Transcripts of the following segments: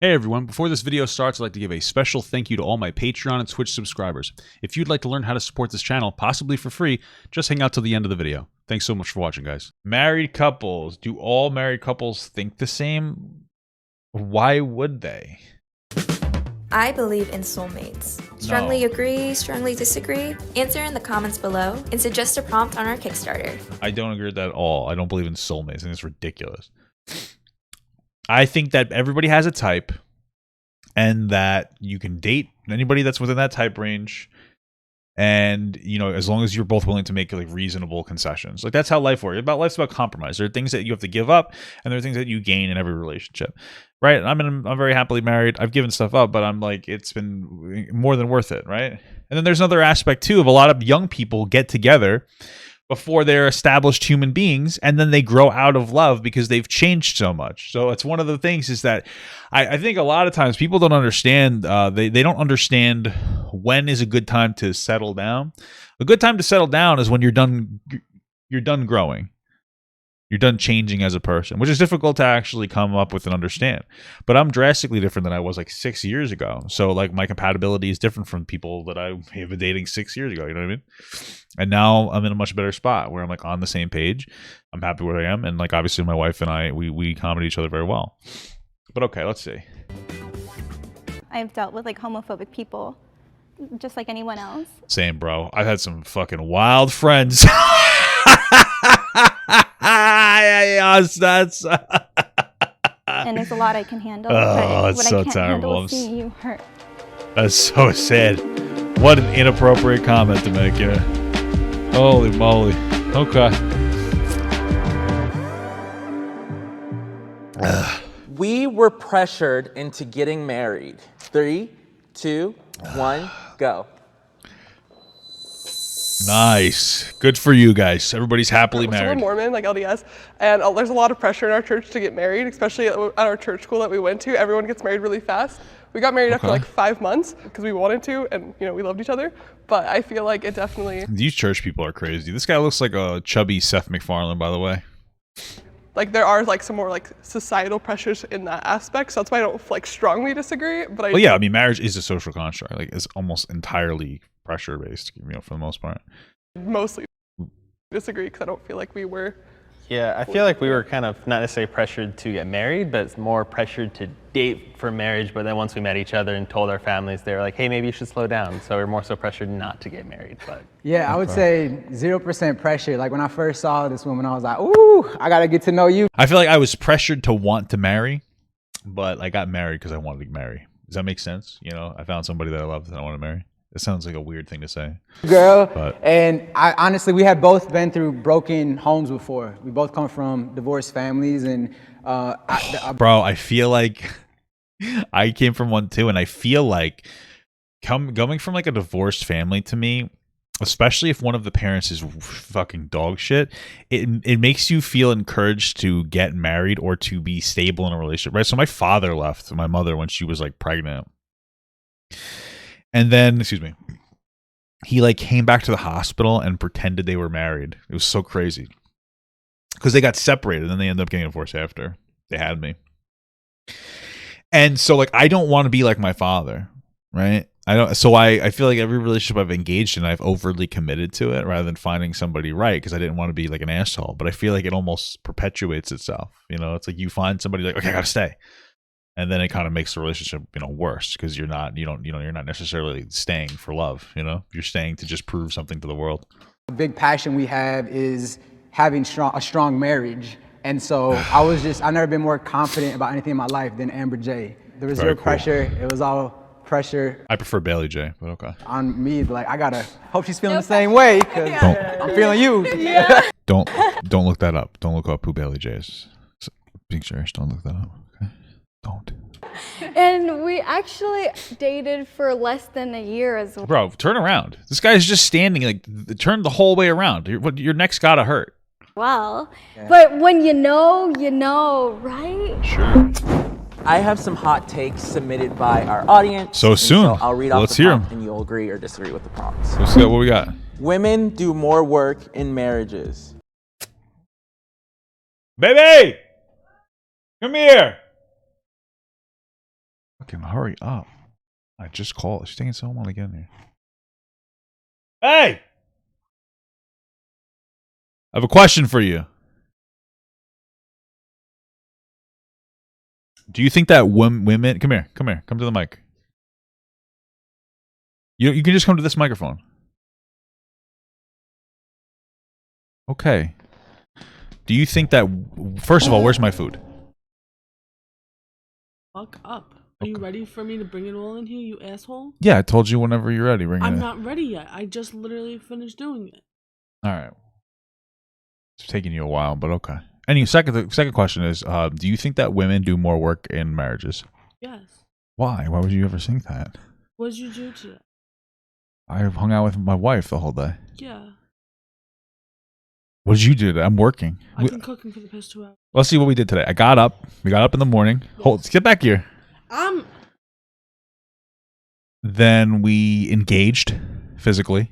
Hey everyone, before this video starts, I'd like to give a special thank you to all my Patreon and Twitch subscribers. If you'd like to learn how to support this channel, possibly for free, just hang out till the end of the video. Thanks so much for watching, guys. Married couples. Do all married couples think the same? Why would they? I believe in soulmates. Strongly agree, strongly disagree? Answer in the comments below and suggest a prompt on our Kickstarter. I don't agree with that at all. I don't believe in soulmates. I think it's ridiculous. I think that everybody has a type and that you can date anybody that's within that type range. And, you know, as long as you're both willing to make like reasonable concessions, like that's how life's about compromise. There are things that you have to give up and there are things that you gain in every relationship. Right. I'm very happily married. I've given stuff up, but I'm like, it's been more than worth it. Right. And then there's another aspect too of a lot of young people get together before they're established human beings, and then they grow out of love because they've changed so much. So it's one of the things is that I think a lot of times people don't understand, they don't understand when is a good time to settle down. A good time to settle down is when you're done growing. You're done changing as a person, which is difficult to actually come up with and understand. But I'm drastically different than I was like 6 years ago. So like my compatibility is different from people that I have been dating 6 years ago. You know what I mean? And now I'm in a much better spot where I'm like on the same page. I'm happy where I am. And like obviously my wife and I, we accommodate each other very well. But okay, let's see. I've dealt with like homophobic people just like anyone else. Same, bro. I've had some fucking wild friends. That's And there's a lot I can handle. Oh, it's what so I can't terrible. handle is seeing you hurt. That's so sad. What an inappropriate comment to make, yeah. Holy moly. Okay. We were pressured into getting married. 3, 2, 1, go. Nice. Good for you guys. Everybody's happily So married. we're Mormon, like LDS, and there's a lot of pressure in our church to get married, especially at our church school that we went to. Everyone gets married really fast. We got married after like 5 months because we wanted to, and you know we loved each other. But I feel like it definitely. These church people are crazy. This guy looks like a chubby Seth MacFarlane, by the way. Like there are like some more like societal pressures in that aspect, so that's why I don't like strongly disagree. But Well, yeah, I mean, marriage is a social construct. Like, it's almost entirely pressure based, you know, for the most part. Mostly disagree because I don't feel like we were. Yeah, I feel like we were kind of not necessarily pressured to get married, but it's more pressured to date for marriage. But then once we met each other and told our families, they were like, hey, maybe you should slow down. So we're more so pressured not to get married. But yeah, I would say 0% pressure. Like when I first saw this woman, I was like, ooh, I got to get to know you. I feel like I was pressured to want to marry, but I got married because I wanted to marry. Does that make sense? You know, I found somebody that I love that I want to marry. It sounds like a weird thing to say. Girl, but. And I honestly, we have both been through broken homes before. We both come from divorced families, and bro, I feel like I came from one too, and I feel like going from like a divorced family to me, especially if one of the parents is fucking dog shit, it makes you feel encouraged to get married or to be stable in a relationship, right? So my father left my mother when she was like pregnant. And then, excuse me, he like came back to the hospital and pretended they were married. It was so crazy because they got separated and then they ended up getting divorced after they had me. And so like, I don't want to be like my father, right? I feel like every relationship I've engaged in, I've overly committed to it rather than finding somebody right because I didn't want to be like an asshole. But I feel like it almost perpetuates itself. You know, it's like you find somebody like, okay, I gotta stay. And then it kind of makes the relationship, you know, worse because you're not necessarily staying for love, you know? You're staying to just prove something to the world. a big passion we have is having a strong marriage. And so I've never been more confident about anything in my life than Amber J. There was zero pressure. It was all pressure. I prefer Bailey J, but okay. On me, like I gotta hope she's feeling the same way because I'm feeling you. Yeah. Don't look that up. Don't look up who Bailey J is. Being serious, don't look that up. Okay, don't. And we actually dated for less than a year as well. Bro, turn around. This guy's just standing like turn the whole way around. Your neck's gotta hurt. Well, but when you know, right? Sure. I have some hot takes submitted by our audience. So soon. So I'll read off Let's the hear prompt 'em. and you'll agree or disagree with the prompts. Let's see what we got. Women do more work in marriages. Baby! Come here! Fucking hurry up. I just called. She's taking so long to get in here. Hey! I have a question for you. Do you think that women... Come here. Come to the mic. You can just come to this microphone. Okay. Do you think that... First of all, where's my food? Fuck up. Are you ready for me to bring it all in here, you asshole? Yeah, I told you whenever you're ready. Bring it in. I'm not ready yet. I just literally finished doing it. All right. It's taking you a while, but okay. The second question is, do you think that women do more work in marriages? Yes. Why? Why would you ever think that? What did you do today? I hung out with my wife the whole day. Yeah. What did you do today? I'm working. I've been cooking for the past 2 hours. Let's see what we did today. I got up. We got up in the morning. Hold. Get back here. Then we engaged physically.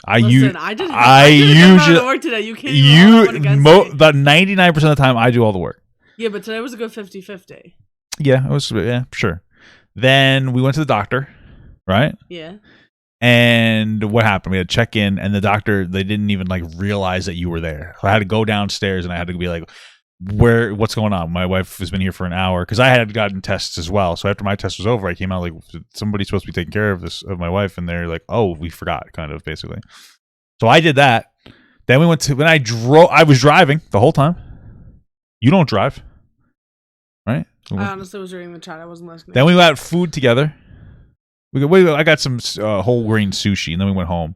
I didn't usually work today. You can't about 99% of the time I do all the work. Yeah, but today was a good 50-50. Yeah, it was. Yeah, sure. Then we went to the doctor, right? Yeah. And what happened? We had to check in, and the doctor, they didn't even like realize that you were there. So I had to go downstairs, and I had to be like, what's going on? My wife has been here for an hour because I had gotten tests as well. So after my test was over, I came out like, somebody's supposed to be taking care of my wife, and they're like, oh, we forgot, kind of basically. So I did that. Then we went to I was driving the whole time. You don't drive, right? I honestly was reading the chat. I wasn't listening. Then we got food together. I got some whole grain sushi, and then we went home.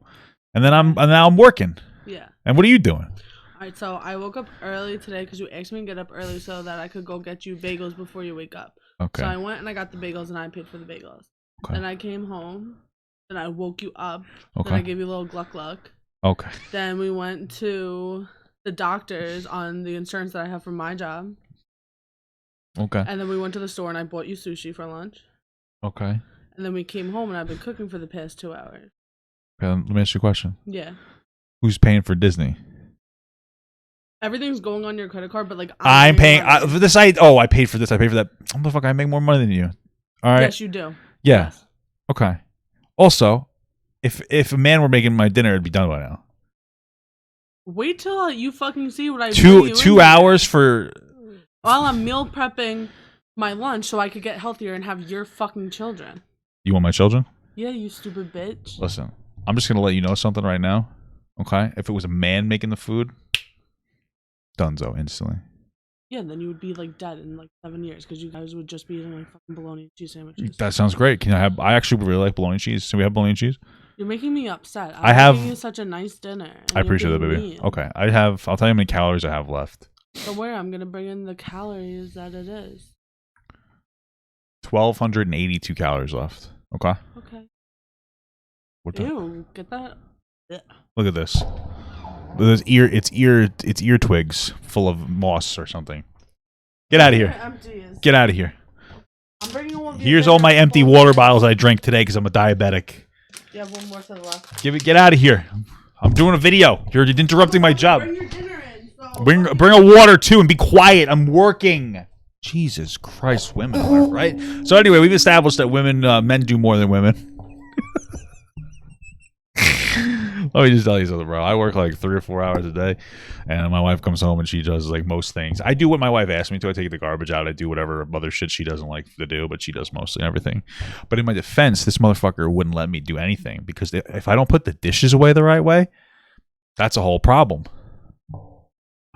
And then now I'm working. Yeah. And what are you doing? All right, so I woke up early today because you asked me to get up early so that I could go get you bagels before you wake up. Okay. So I went and I got the bagels and I paid for the bagels. Okay. Then I came home. Then I woke you up. Okay. Then I gave you a little gluck gluck. Okay. Then we went to the doctor's on the insurance that I have from my job. Okay. And then we went to the store and I bought you sushi for lunch. Okay. And then we came home and I've been cooking for the past 2 hours. Okay, let me ask you a question. Yeah. Who's paying for Disney? Everything's going on your credit card, but like I'm paying for this. I paid for this. I paid for that. Motherfucker, I make more money than you. All right. Yes, you do. Yeah. Yes. Okay. Also, if a man were making my dinner, it'd be done by now. Wait till you fucking see what I do. 2 hours for. While I'm meal prepping my lunch so I could get healthier and have your fucking children. You want my children? Yeah, you stupid bitch. Listen, I'm just gonna let you know something right now. Okay, if it was a man making the food, donezo instantly. Yeah, then you would be like dead in like 7 years because you guys would just be eating like fucking bologna and cheese sandwiches. That sounds great. I actually really like bologna cheese. Can we have bologna cheese? You're making me upset. I'm making you such a nice dinner. I appreciate that, baby. Mean. Okay, I'll tell you how many calories I have left. Don't worry, I'm gonna bring in the calories that it is. 1,282 calories left. Okay. Okay. What Ew, get that. Ugh. Look at this. It's ear twigs full of moss or something. Get out of here. Get out of here. I'm bringing all of Here's all my empty water bottles I drank today because I'm a diabetic. You have one more to the left. Get out of here. I'm doing a video. You're interrupting my job. Bring your dinner in. So Bring a water too and be quiet. I'm working. Jesus Christ, women, right? So anyway, we've established that men do more than women. Let me just tell you something, bro. I work like 3 or 4 hours a day, and my wife comes home and she does like most things. I do what my wife asks me to. I take the garbage out. I do whatever other shit she doesn't like to do, but she does mostly everything. But in my defense, this motherfucker wouldn't let me do anything because if I don't put the dishes away the right way, that's a whole problem.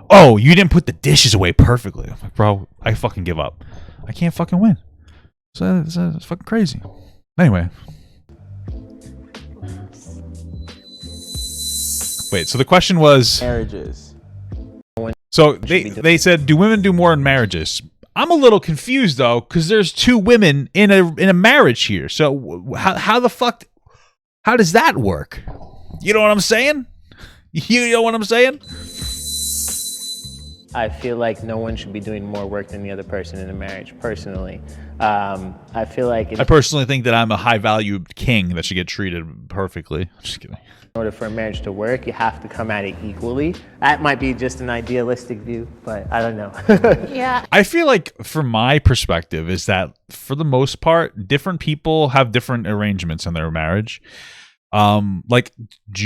Oh, you didn't put the dishes away perfectly. I'm like, bro, I fucking give up. I can't fucking win. So it's fucking crazy. Anyway. Wait, so the question was Marriages. So they said, do women do more in marriages? I'm a little confused though, because there's 2 women in a marriage here. So how the fuck? How does that work? You know what I'm saying? You know what I'm saying? I feel like no one should be doing more work than the other person in a marriage, personally. I feel like I personally think that I'm a high-value king that should get treated perfectly. Just kidding. in order for a marriage to work, you have to come at it equally. That might be just an idealistic view, but I don't know. Yeah. I feel like, from my perspective, is that for the most part, different people have different arrangements in their marriage. Like,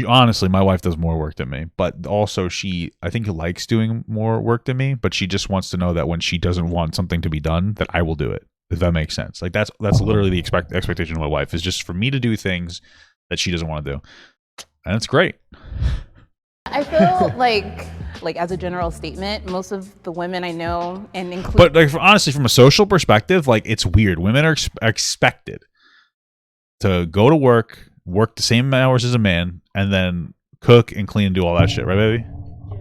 honestly, my wife does more work than me, but also I think likes doing more work than me, but she just wants to know that when she doesn't want something to be done, that I will do it, if that makes sense. Like, that's literally the expectation of my wife, is just for me to do things that she doesn't want to do. And it's great. I feel like as a general statement, most of the women I know, and including, But like, honestly, from a social perspective, like, it's weird. Women are expected to go to work the same hours as a man, and then cook and clean and do all that shit, right, baby? Yeah.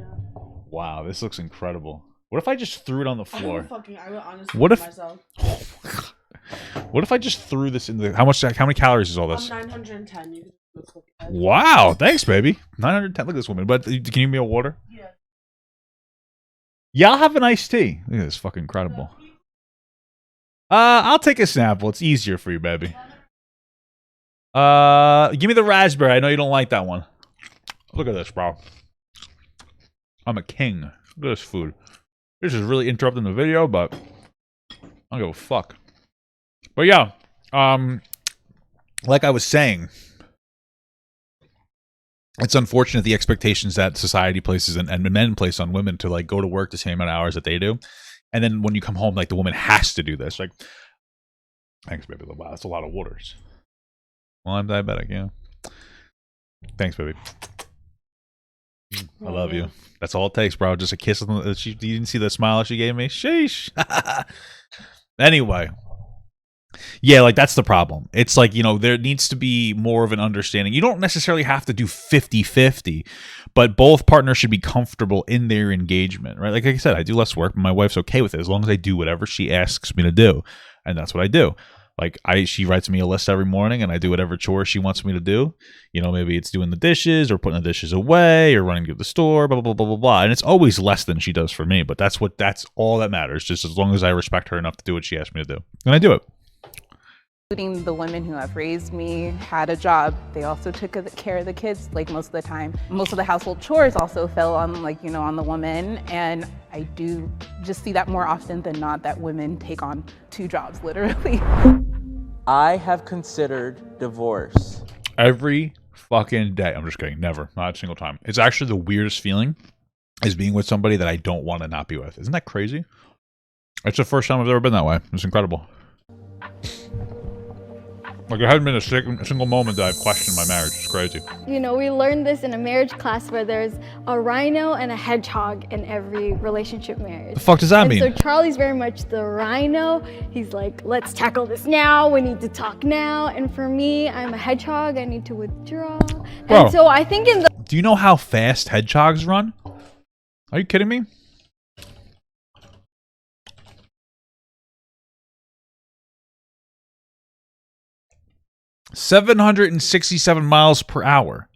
Wow, this looks incredible. What if I just threw it on the floor? I would honestly What if? myself. Oh my God. What if I just threw this in the? How many calories is all this? 910. You can do a cookie. Wow, thanks, baby. 910. Look at this woman. But can you give me a water? Yeah. Yeah, I'll have an iced tea. Look at this, fucking incredible. I'll take a Snapple. It's easier for you, baby. Give me the raspberry. I know you don't like that one. Look at this, bro. I'm a king. Look at this food. This is really interrupting the video, but I don't give a fuck. But yeah, like I was saying, it's unfortunate the expectations that society places and men place on women to like go to work the same amount of hours that they do, and then when you come home, like the woman has to do this. Like, thanks, baby. Wow, that's a lot of waters. Well, I'm diabetic, yeah. Thanks, baby. I love you. That's all it takes, bro. Just a kiss. You didn't see the smile she gave me? Sheesh. Anyway. Yeah, like, that's the problem. It's like, there needs to be more of an understanding. You don't necessarily have to do 50-50, but both partners should be comfortable in their engagement, right? Like I said, I do less work, but my wife's okay with it as long as I do whatever she asks me to do. And that's what I do. Like, she writes me a list every morning, and I do whatever chore she wants me to do. Maybe it's doing the dishes or putting the dishes away or running to the store, blah, blah, blah, blah, blah. And it's always less than she does for me, but that's all that matters, just as long as I respect her enough to do what she asked me to do. And I do it. including the women who have raised me, had a job, they also took care of the kids, like, most of the time. Most of the household chores also fell on, on the woman, and I do just see that more often than not, that women take on 2 jobs, literally. I have considered divorce. Every fucking day. I'm just kidding. Never. Not a single time. It's actually the weirdest feeling, is being with somebody that I don't want to not be with. Isn't that crazy? It's the first time I've ever been that way. It's incredible. Like, there hasn't been a single moment that I've questioned my marriage. It's crazy. We learned this in a marriage class where there's a rhino and a hedgehog in every relationship marriage. The fuck does that mean? So Charlie's very much the rhino. He's like, let's tackle this now. We need to talk now. And for me, I'm a hedgehog. I need to withdraw. Bro, and so I think in the... Do you know how fast hedgehogs run? Are you kidding me? $767 miles per hour.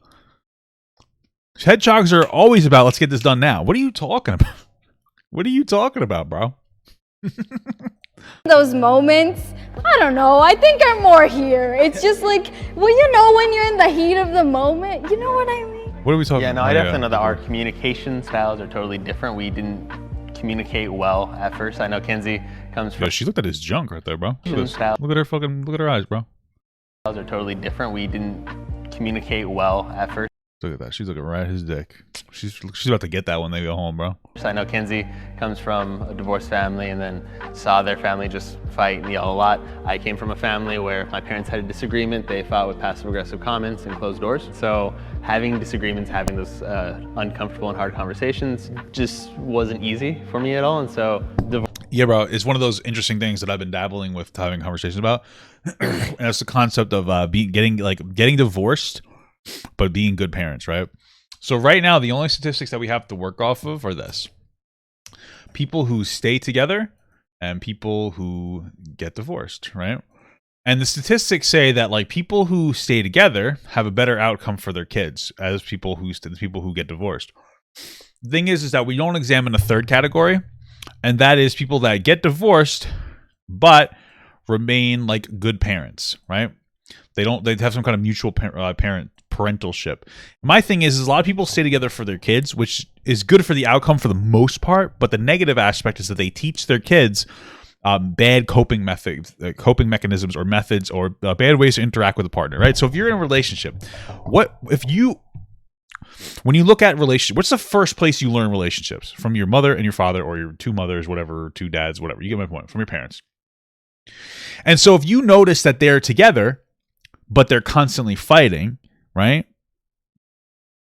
Hedgehogs are always about, let's get this done now. What are you talking about? What are you talking about, bro? Those moments, I don't know, I think I'm more here. It's just like, when you're in the heat of the moment, you know what I mean? What are we talking Yeah, about? no, I definitely know that our communication styles are totally different. We didn't communicate well at first. I know Kenzie comes from... Yo, she looked at his junk right there, bro. Look at this. Style. Look at her eyes, bro. Styles are totally different. We didn't communicate well at first. Look at that. She's looking right at his dick. She's about to get that when they go home, bro. I know Kenzie comes from a divorced family and then saw their family just fight and yell a lot. I came from a family where my parents had a disagreement. They fought with passive-aggressive comments and closed doors. So having disagreements, having those uncomfortable and hard conversations just wasn't easy for me at all. And so yeah, bro, it's one of those interesting things that I've been dabbling with, having conversations about. And it's the concept of getting divorced, but being good parents, right? So right now, the only statistics that we have to work off of are this: people who stay together and people who get divorced, right? And the statistics say that, like, people who stay together have a better outcome for their kids as people who get divorced. The thing is that we don't examine a third category, and that is people that get divorced but remain like good parents, right? They have some kind of mutual parentalship. My thing is a lot of people stay together for their kids, which is good for the outcome for the most part, but the negative aspect is that they teach their kids bad coping mechanisms or methods or bad ways to interact with a partner, right? So if you're in a relationship, when you look at relationships, what's the first place you learn relationships? From your mother and your father, or your two mothers, whatever, two dads, whatever. You get my point. From your parents. And so if you notice that they're together, but they're constantly fighting, right?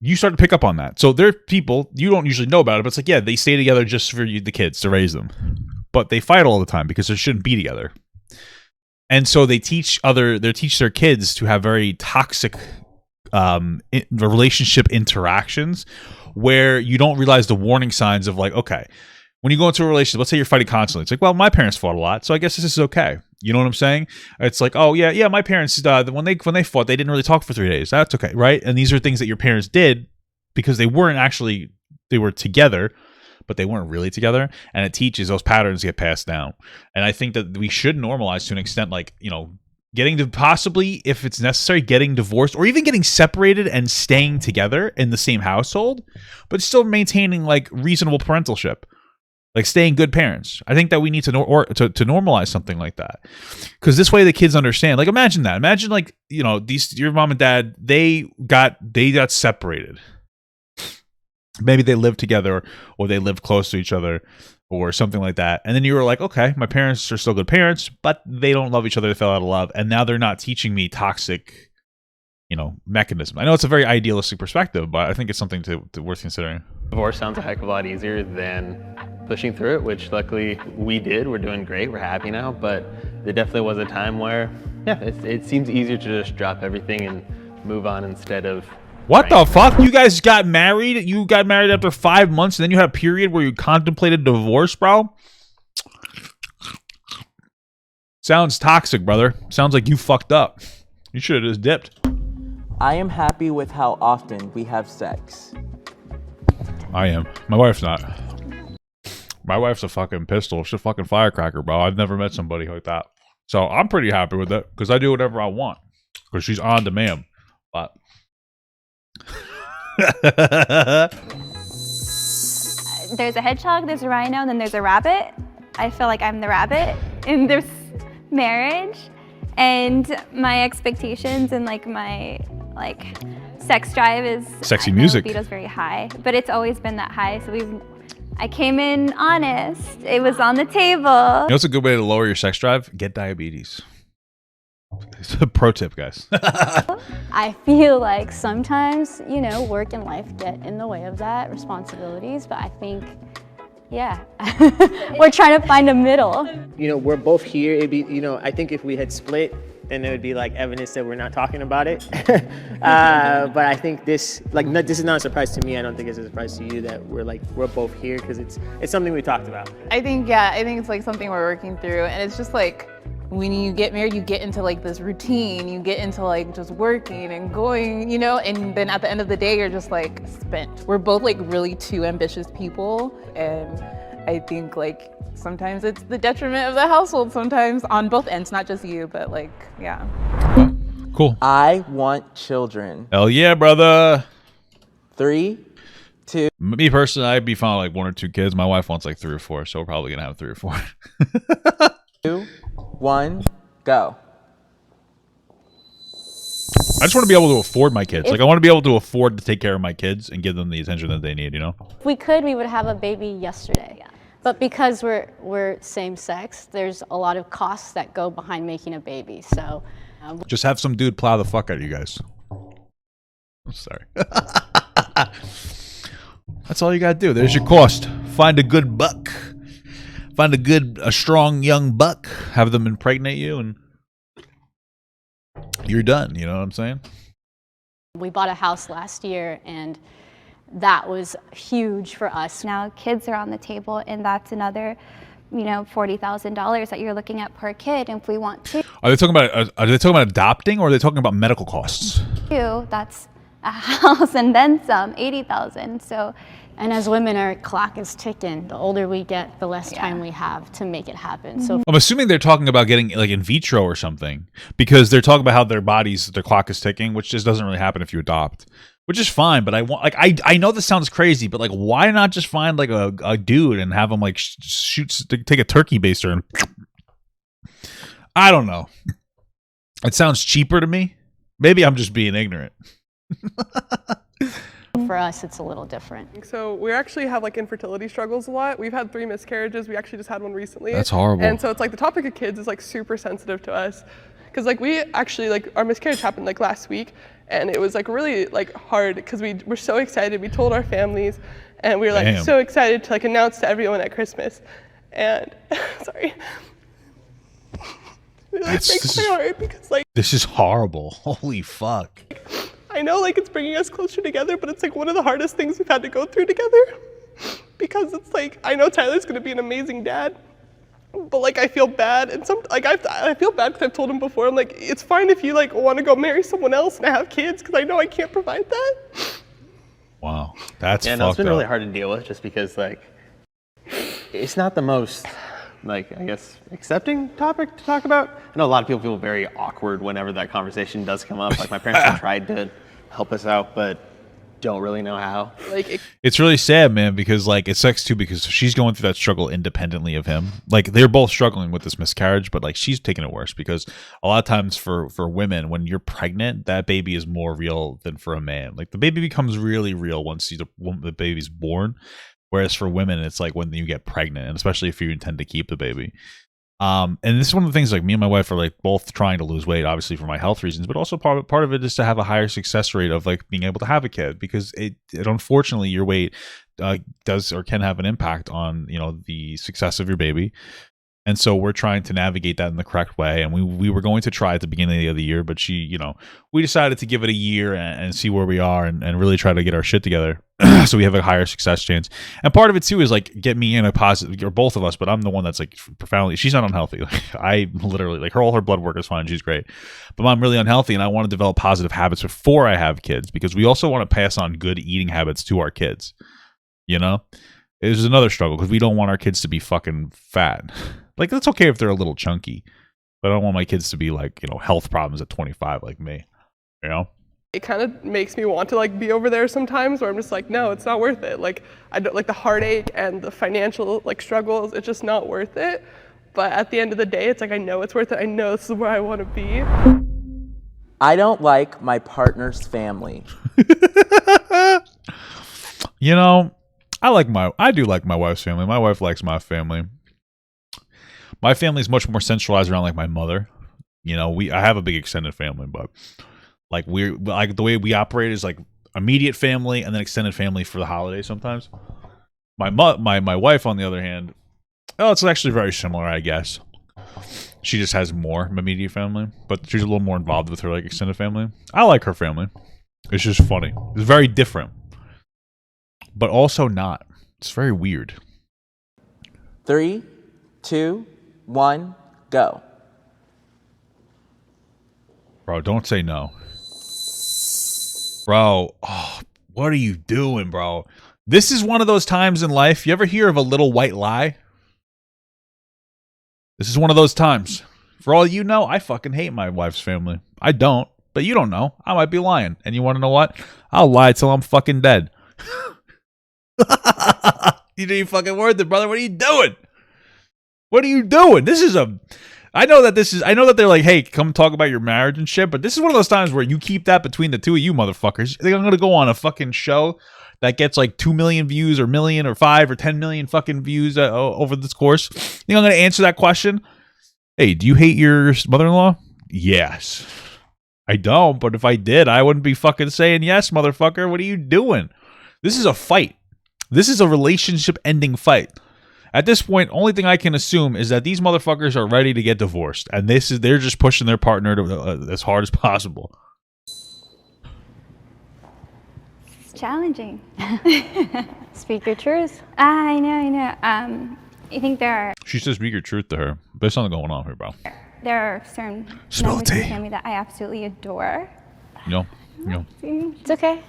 You start to pick up on that. So there are people, you don't usually know about it, but it's like, yeah, they stay together just for the kids to raise them. But they fight all the time because they shouldn't be together. And so they teach their kids to have very toxic relationship interactions where you don't realize the warning signs of like, okay, when you go into a relationship, let's say you're fighting constantly. It's like, well, my parents fought a lot, so I guess this is okay. You know what I'm saying? It's like, oh yeah, my parents when they fought, they didn't really talk for 3 days. That's okay, right? And these are things that your parents did because they were together, but they weren't really together, and it teaches those patterns get passed down. And I think that we should normalize to an extent, like, you know, getting to possibly, if it's necessary, getting divorced or even getting separated and staying together in the same household, but still maintaining like reasonable parentalship. Like staying good parents. I think that we need to normalize something like that, because this way the kids understand. Like imagine that. Imagine like, you know, your mom and dad, they got separated. Maybe they lived together or they lived close to each other or something like that. And then you were like, okay, my parents are still good parents, but they don't love each other. They fell out of love, and now they're not teaching me toxic, you know, mechanism. I know it's a very idealistic perspective, but I think it's something to worth considering. Divorce sounds a heck of a lot easier than pushing through it, which luckily we did. We're doing great. We're happy now. But there definitely was a time where, yeah, it seems easier to just drop everything and move on instead of. What the fuck? You guys got married? You got married after 5 months, and then you had a period where you contemplated divorce, bro? Sounds toxic, brother. Sounds like you fucked up. You should have just dipped. I am happy with how often we have sex. I am. My wife's not. My wife's a fucking pistol. She's a fucking firecracker, bro. I've never met somebody like that. So I'm pretty happy with it because I do whatever I want because she's on demand. But There's a hedgehog, there's a rhino, and then there's a rabbit. I feel like I'm the rabbit in this marriage, and my expectations and like my sex drive is sexy music. Libido's very high, but it's always been that high. So I came in honest. It was on the table. You know what's a good way to lower your sex drive? Get diabetes. It's a pro tip, guys. I feel like sometimes, you know, work and life get in the way of that, responsibilities, but I think, yeah, we're trying to find a middle. You know, we're both here. It'd be, you know, I think if we had split, then it would be like evidence that we're not talking about it. But I think this, this is not a surprise to me. I don't think it's a surprise to you that we're both here because it's something we talked about. I think it's like something we're working through, and it's just like when you get married, you get into like this routine, you get into like just working and going, you know, and then at the end of the day, you're just like spent. We're both like really two ambitious people, and I think like sometimes it's the detriment of the household sometimes on both ends, not just you, but like, yeah. Cool. I want children. Hell yeah, brother. 3, 2. Me personally, I'd be fine with like 1 or 2 kids. My wife wants like 3 or 4, so we're probably gonna have 3 or 4. 2, 1, go. I just want to be able to afford my kids. Like I want to be able to afford to take care of my kids and give them the attention that they need, you know? If we could, we would have a baby yesterday. Yeah. But because we're same sex, there's a lot of costs that go behind making a baby. So just have some dude plow the fuck out of you guys. I'm sorry. That's all you gotta do. There's your cost. Find a good buck. Find a strong young buck. Have them impregnate you, and you're done. You know what I'm saying? We bought a house last year, and that was huge for us. Now kids are on the table, and that's another, you know, $40,000 that you're looking at per kid. And if we want to, are they talking about adopting, or are they talking about medical costs? That's a house and then some, $80,000. So And as women, our clock is ticking. The older we get, the less time we have to make it happen. So I'm assuming they're talking about getting like in vitro or something, because they're talking about how their clock is ticking, which just doesn't really happen if you adopt, which is fine. But I want, like, I know this sounds crazy, but like, why not just find like a dude and have him like take a turkey baster and I don't know. It sounds cheaper to me. Maybe I'm just being ignorant. for us, it's a little different. So we actually have like infertility struggles a lot. We've had 3 miscarriages. We actually just had one recently. That's horrible. And so it's like the topic of kids is like super sensitive to us. Because like we actually, like our miscarriage happened like last week, and it was like really like hard because we were so excited. We told our families, and we were like so excited to like announce to everyone at Christmas. And sorry. It like, breaks my heart because like this is horrible. Holy fuck. I know like it's bringing us closer together, but it's like one of the hardest things we've had to go through together. Because it's like, I know Tyler's gonna be an amazing dad, but like I feel bad, and I feel bad because I've told him before, I'm like, it's fine if you like want to go marry someone else and have kids, because I know I can't provide that. Wow, that's yeah, no, it's been really hard to deal with, just because like it's not the most like, I guess, accepting topic to talk about. I know a lot of people feel very awkward whenever that conversation does come up. Like my parents have tried to help us out, but don't really know how. Like it's really sad, man, because like it sucks too, because she's going through that struggle independently of him. Like they're both struggling with this miscarriage, but like she's taking it worse, because a lot of times for women, when you're pregnant, that baby is more real than for a man. Like the baby becomes really real once the baby's born. Whereas for women, it's like when you get pregnant, and especially if you intend to keep the baby. And this is one of the things, like me and my wife are like both trying to lose weight, obviously for my health reasons, but also part of it is to have a higher success rate of like being able to have a kid, because it unfortunately your weight does or can have an impact on, you know, the success of your baby. And so we're trying to navigate that in the correct way. And we were going to try at the beginning of the year, but we decided to give it a year and see where we are and really try to get our shit together so we have a higher success chance. And part of it too is like get me in a positive, or both of us, but I'm the one that's like profoundly, she's not unhealthy. Like, I literally, like all her blood work is fine. She's great. But I'm really unhealthy, and I want to develop positive habits before I have kids, because we also want to pass on good eating habits to our kids. You know? It is another struggle, because we don't want our kids to be fucking fat. Like, that's okay if they're a little chunky, but I don't want my kids to be like, you know, health problems at 25 like me, you know? It kind of makes me want to like be over there sometimes, where I'm just like, no, it's not worth it. Like, I don't like the heartache and the financial like struggles. It's just not worth it. But at the end of the day, it's like, I know it's worth it. I know this is where I want to be. I don't like my partner's family. You know, I do like my wife's family. My wife likes my family. My family is much more centralized around like my mother. You know, I have a big extended family, but like the way we operate is like immediate family and then extended family for the holidays sometimes. My wife, on the other hand, it's actually very similar, I guess. She just has more immediate family, but she's a little more involved with her like extended family. I like her family. It's just funny. It's very different, but also not. It's very weird. 3, 2, 1, go. Bro, don't say no. Bro, what are you doing, bro? This is one of those times in life. You ever hear of a little white lie? This is one of those times. For all you know, I fucking hate my wife's family. I don't, but you don't know. I might be lying. And you want to know what? I'll lie till I'm fucking dead. You ain't fucking worth it, brother. What are you doing? What are you doing? I know that they're like, hey, come talk about your marriage and shit, but this is one of those times where you keep that between the two of you motherfuckers. They're going to go on a fucking show that gets like 2 million views or million or 5 or 10 million fucking views over this course. Think I'm going to answer that question? Hey, do you hate your mother-in-law? Yes. I don't, but if I did, I wouldn't be fucking saying yes, motherfucker. What are you doing? This is a fight. This is a relationship-ending fight. At this point, only thing I can assume is that these motherfuckers are ready to get divorced, and they're just pushing their partner to, as hard as possible. It's challenging. Speak your truth. I know. I think there She says speak your truth to her. There's something going on here, bro. are certain Spill members of tea. the family that I absolutely adore. No. It's okay.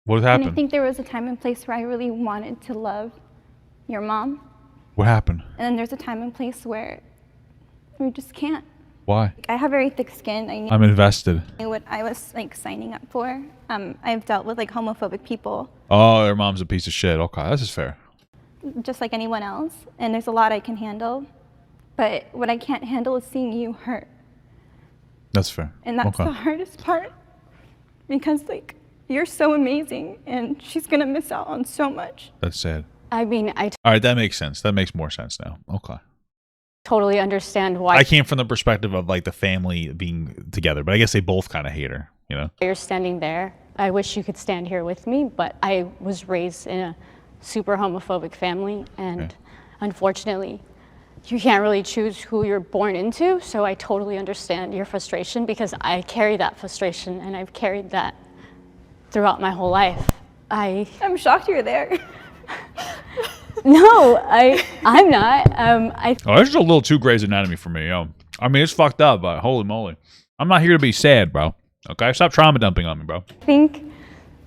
What And I happened? think there was a time and place where I really wanted to love your mom. What happened? And then there's a time and place where we just can't. Why? I have very thick skin. I I'm invested. knew what I was like signing up for. I've dealt with like homophobic people, Oh, their mom's a piece of shit. Okay, this is fair. just like anyone else. And there's a lot I can handle. But what I can't handle is seeing you hurt. That's fair. And that's okay. the hardest part. Because like, you're so amazing and she's gonna miss out on so much. That's sad. I mean, I All right, that makes sense. That makes more sense now. Okay. totally understand why I came from the perspective of like the family being together, but I guess they both kind of hate her, you know? you're standing there. I wish you could stand here with me, but I was raised in a super homophobic family, and unfortunately, you can't really choose who you're born into. So I totally understand your frustration, because I carry that frustration, and I've carried that throughout my whole life. I'm shocked you're there. No, I'm not. Oh, this is a little too Grey's Anatomy for me, yo. I mean, it's fucked up, but holy moly. I'm not here to be sad, bro. Okay? Stop trauma dumping on me, bro.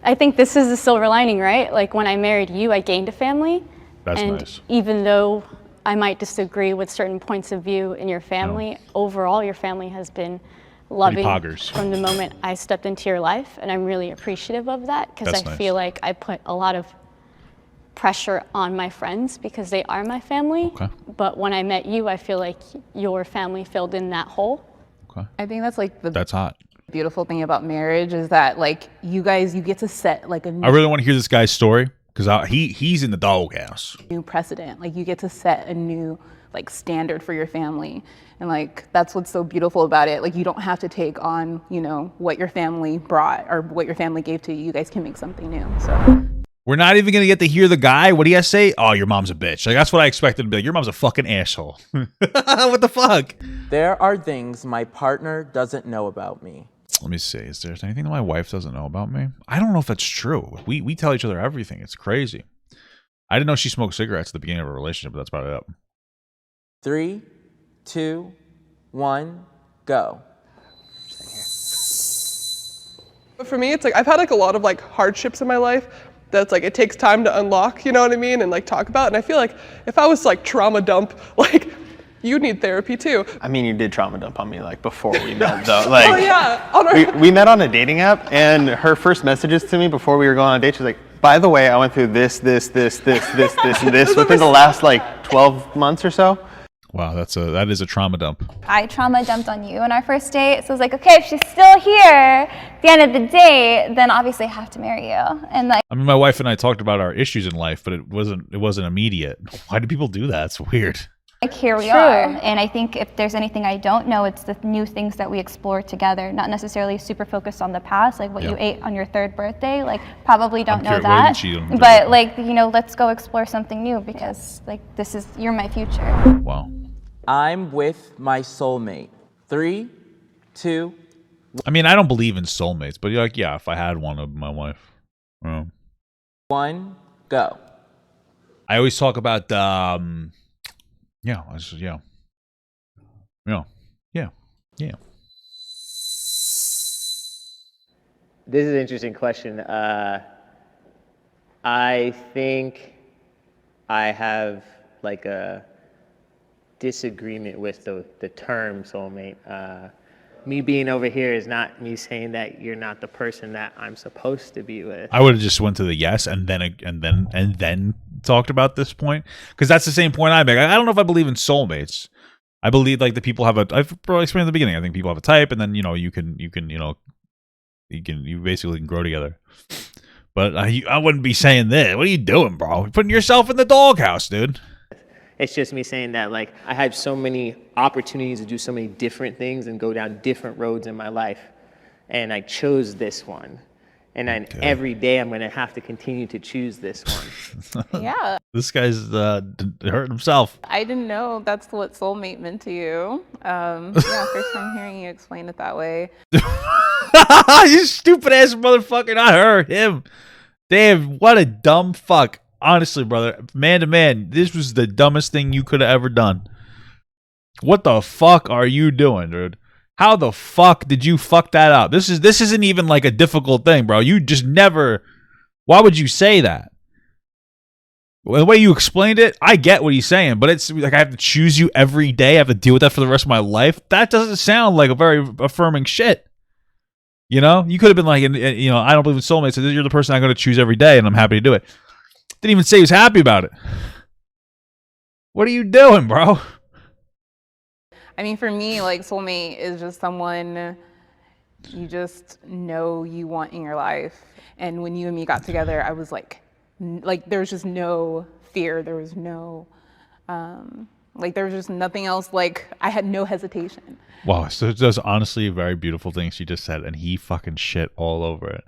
I think this is the silver lining, right? Like when I married you, I gained a family. That's and nice. Even though I might disagree with certain points of view in your family, overall your family has been loving poggers. from the moment I stepped into your life, and I'm really appreciative of that, because That's I nice. feel like I put a lot of pressure on my friends because they are my family. Okay. But when I met you, I feel like your family filled in that hole. Okay. I think that's like the That's hot. beautiful thing about marriage is that like you get to set like a I really want to hear this guy's story because he's in the doghouse. new precedent. Like you get to set a new like standard for your family. And like that's what's so beautiful about it. Like you don't have to take on, you know, what your family brought or what your family gave to you. You guys can make something new. So We're not even going to get to hear the guy. What do you have to say? Oh, your mom's a bitch. Like, that's what I expected to be like. Your mom's a fucking asshole. What the fuck? There are things my partner doesn't know about me. Let me see. Is there anything that my wife doesn't know about me? I don't know if that's true. We tell each other everything. It's crazy. I didn't know she smoked cigarettes at the beginning of a relationship, but that's about it. 3, 2, 1, go. But for me, it's like I've had like a lot of like hardships in my life that's like it takes time to unlock, you know what I mean, and like talk about. And I feel like if I was like trauma dump, like you need therapy too. I mean, you did trauma dump on me like before we met, though. Like, oh yeah, we met on a dating app, and her first messages to me before we were going on a date, she was like, "By the way, I went through this, and this within the last like 12 months or so." Wow, that is a trauma dump. I trauma dumped on you on our first date, so I was like, okay, if she's still here at the end of the day, then obviously I have to marry you. And like, I mean, my wife and I talked about our issues in life, but it wasn't immediate. Why do people do that? It's weird. here we are. And I think if there's anything I don't know, it's the new things that we explore together, not necessarily super focused on the past, like what you ate on your 3rd birthday, like probably don't know that. But like, you know, let's go explore something new because like you're my future. Wow. I'm with my soulmate. 3, 2. I mean, I don't believe in soulmates, but like, yeah, if I had one of my wife. 1, go. I always talk about yeah. This is an interesting question. I think I have like a disagreement with the term soulmate. Me being over here is not me saying that you're not the person that I'm supposed to be with. I would have just went to the yes and then talked about this point, because that's the same point I make. I don't know if I believe in soulmates. I believe like the people have I've probably explained at the beginning. I think people have a type, and then you basically can grow together. But I wouldn't be saying this. What are you doing, bro? You're putting yourself in the doghouse, dude. It's just me saying that like I had so many opportunities to do so many different things and go down different roads in my life. And I chose this one. And then every day I'm going to have to continue to choose this one. Yeah. This guy's hurting himself. I didn't know that's what soulmate meant to you. Yeah, first time hearing you explain it that way. You stupid ass motherfucker, not her, him. Damn, what a dumb fuck. Honestly, brother, man to man, this was the dumbest thing you could have ever done. What the fuck are you doing, dude? How the fuck did you fuck that up? This isn't even like a difficult thing, bro. You just never Why would you say that? Well, the way you explained it, I get what he's saying, but it's like I have to choose you every day. I have to deal with that for the rest of my life. That doesn't sound like a very affirming shit. You know, you could have been like, you know, I don't believe in soulmates. So you're the person I'm going to choose every day, and I'm happy to do it. Didn't even say he was happy about it. What are you doing, bro? I mean, for me, like, soulmate is just someone you just know you want in your life. And when you and me got together, I was like there was just no fear. There was no, there was just nothing else. Like, I had no hesitation. Wow, so that's honestly a very beautiful thing she just said, and he fucking shit all over it.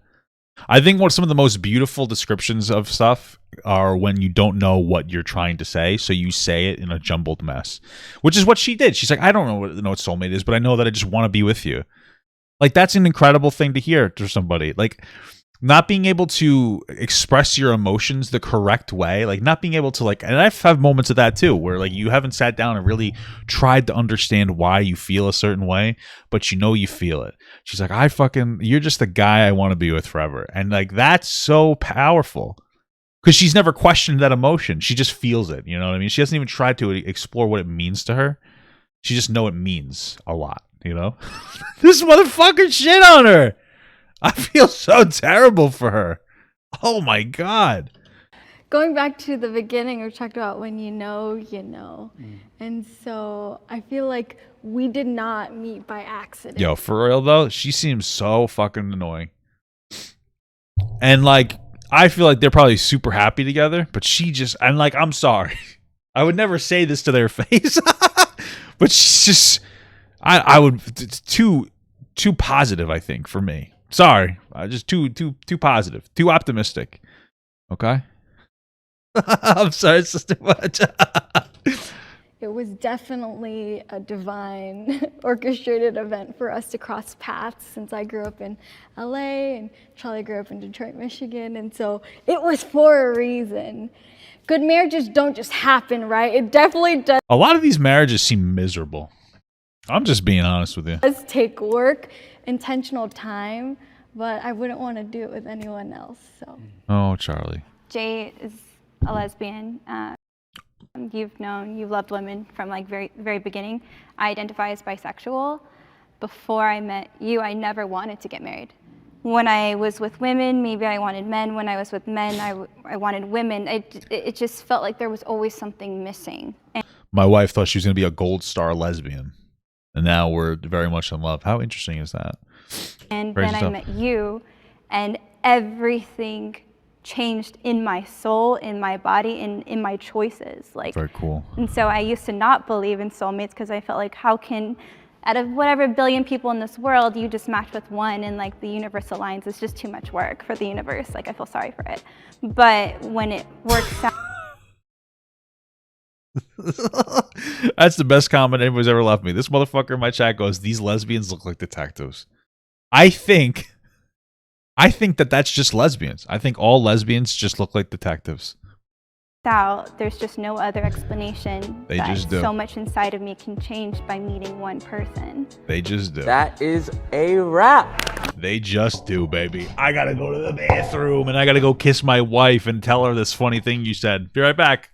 I think what some of the most beautiful descriptions of stuff are when you don't know what you're trying to say, so you say it in a jumbled mess, which is what she did. She's like, I don't know what soulmate is, but I know that I just want to be with you. Like, that's an incredible thing to hear to somebody. Like, not being able to express your emotions the correct way, like not being able to and I've had moments of that too, where like you haven't sat down and really tried to understand why you feel a certain way, but you know you feel it. She's like, you're just the guy I want to be with forever. And like, that's so powerful because she's never questioned that emotion. She just feels it. You know what I mean? She hasn't even tried to explore what it means to her. She just know it means a lot, you know? This motherfucker shit on her. I feel so terrible for her. Oh my God. Going back to the beginning, we talked about when you know, you know. And so I feel like we did not meet by accident. Yo, for real though, she seems so fucking annoying. And like, I feel like they're probably super happy together, but I'm sorry. I would never say this to their face. But she's just, it's too positive, I think, for me. Sorry, just too positive, too optimistic. Okay. I'm sorry, it's just too much. It was definitely a divine orchestrated event for us to cross paths, since I grew up in LA and Charlie grew up in Detroit, Michigan, and so it was for a reason. Good marriages don't just happen, right? It definitely does. A lot of these marriages seem miserable. I'm just being honest with you. It does take work, intentional time, but I wouldn't want to do it with anyone else. So. Oh, Charlie. Jay is a lesbian. You've loved women from like very beginning. I identify as bisexual. Before I met you, I never wanted to get married. When I was with women, maybe I wanted men. When I was with men, I wanted women. It just felt like there was always something missing. My wife thought she was going to be a gold star lesbian, and now we're very much in love. How interesting is that? And then I met you, and everything changed in my soul, in my body, in my choices. Like, very cool. And so I used to not believe in soulmates because I felt like, how can, out of whatever billion people in this world, you just match with one and like the universe aligns? It's just too much work for the universe. Like, I feel sorry for it. But when it works out. That's the best comment anybody's ever left me. This motherfucker in my chat goes, these lesbians look like detectives. I think that that's just lesbians. I think all lesbians just look like detectives. There's just no other explanation. They just do. So much inside of me can change by meeting one person. They just do. That is a wrap. They just do, baby. I gotta go to the bathroom and I gotta go kiss my wife and tell her this funny thing you said. Be right back.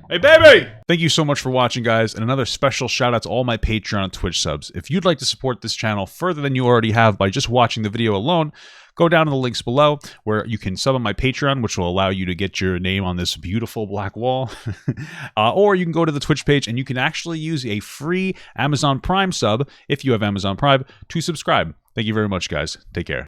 Hey, baby! Thank you so much for watching, guys, and another special shout out to all my Patreon and Twitch subs. If you'd like to support this channel further than you already have by just watching the video alone, go down to the links below where you can sub on my Patreon, which will allow you to get your name on this beautiful black wall. Or you can go to the Twitch page and you can actually use a free Amazon Prime sub, if you have Amazon Prime, to subscribe. Thank you very much, guys. Take care.